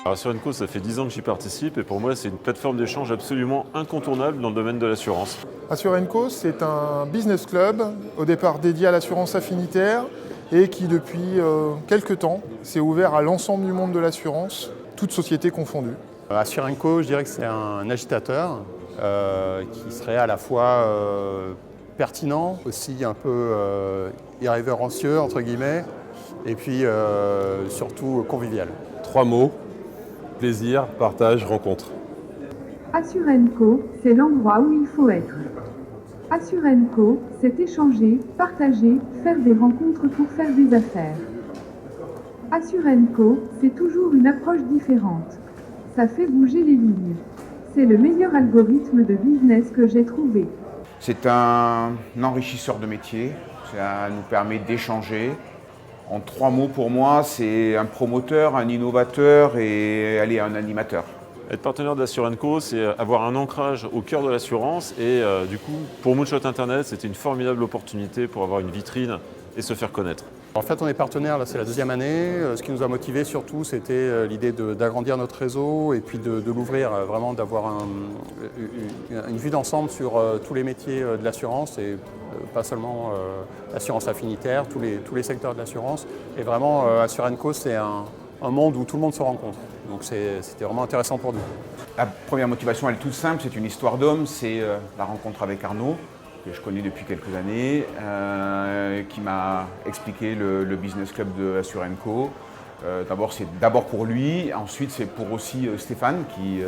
Alors Assurenco, ça fait 10 ans que j'y participe et pour moi, c'est une plateforme d'échange absolument incontournable dans le domaine de l'assurance. Assurenco, c'est un business club, au départ dédié à l'assurance affinitaire et qui, depuis quelques temps, s'est ouvert à l'ensemble du monde de l'assurance, toutes sociétés confondues. Assurenco, je dirais que c'est un agitateur qui serait à la fois pertinent, aussi un peu irrévérencieux, entre guillemets, et puis surtout convivial. 3 mots, plaisir, partage, rencontre. Assurenco, c'est l'endroit où il faut être. Assurenco, c'est échanger, partager, faire des rencontres pour faire des affaires. Assurenco, c'est toujours une approche différente. Ça fait bouger les lignes. C'est le meilleur algorithme de business que j'ai trouvé. C'est un enrichisseur de métier, ça nous permet d'échanger. En 3 mots pour moi, c'est un promoteur, un innovateur et un animateur. Être partenaire d'Assurenco, c'est avoir un ancrage au cœur de l'assurance et du coup, pour Moonshot Internet, c'était une formidable opportunité pour avoir une vitrine et se faire connaître. En fait, on est partenaire, là c'est la 2e année. Ce qui nous a motivés surtout, c'était l'idée d'agrandir notre réseau et puis de l'ouvrir, vraiment d'avoir une vue d'ensemble sur tous les métiers de l'assurance et pas seulement l'assurance affinitaire, tous les secteurs de l'assurance. Et vraiment, Assurenco, c'est un monde où tout le monde se rencontre. Donc c'était vraiment intéressant pour nous. La première motivation, elle est toute simple, c'est une histoire d'homme, c'est la rencontre avec Arnaud, que je connais depuis quelques années, qui m'a expliqué le business club de Assurenco. C'est d'abord pour lui, ensuite c'est pour aussi Stéphane qui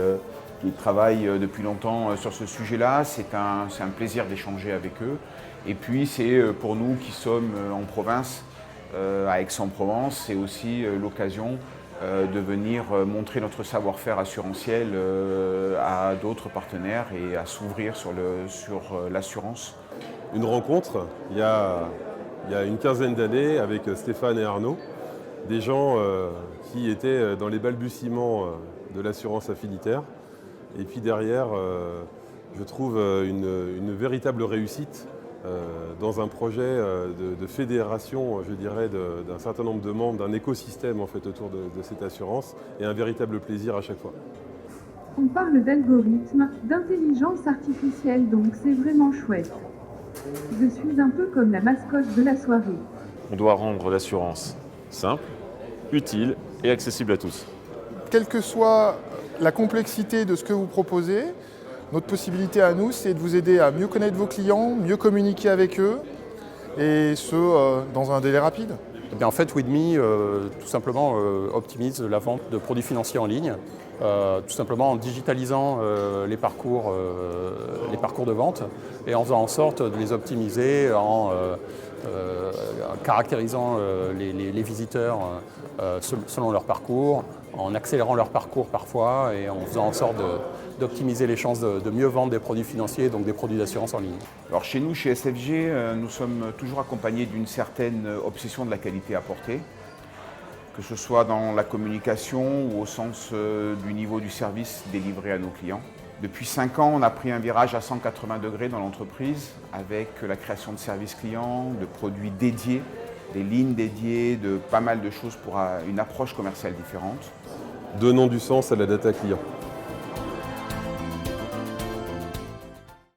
travaille depuis longtemps sur ce sujet-là. C'est un plaisir d'échanger avec eux. Et puis c'est pour nous qui sommes en province, à Aix-en-Provence, c'est aussi l'occasion de venir montrer notre savoir-faire assurantiel à d'autres partenaires et à s'ouvrir sur l'assurance. Une rencontre, il y a une quinzaine d'années avec Stéphane et Arnaud, des gens qui étaient dans les balbutiements de l'assurance affinitaire. Et puis derrière, je trouve une véritable réussite dans un projet de fédération, je dirais, d'un certain nombre de membres, d'un écosystème en fait, autour de cette assurance et un véritable plaisir à chaque fois. On parle d'algorithme, d'intelligence artificielle, donc c'est vraiment chouette. Je suis un peu comme la mascotte de la soirée. On doit rendre l'assurance simple, utile et accessible à tous. Quelle que soit la complexité de ce que vous proposez, notre possibilité à nous, c'est de vous aider à mieux connaître vos clients, mieux communiquer avec eux, et ce, dans un délai rapide. En fait, With.me, tout simplement, optimise la vente de produits financiers en ligne, tout simplement en digitalisant les parcours de vente et en faisant en sorte de les optimiser, en caractérisant les visiteurs selon leur parcours, en accélérant leur parcours parfois et en faisant en sorte d'optimiser les chances de mieux vendre des produits financiers, donc des produits d'assurance en ligne. Alors chez nous, chez SFG, nous sommes toujours accompagnés d'une certaine obsession de la qualité apportée, que ce soit dans la communication ou au sens du niveau du service délivré à nos clients. Depuis 5 ans, on a pris un virage à 180 degrés dans l'entreprise avec la création de services clients, de produits dédiés, des lignes dédiées, de pas mal de choses pour une approche commerciale différente. Donnons du sens à la data client.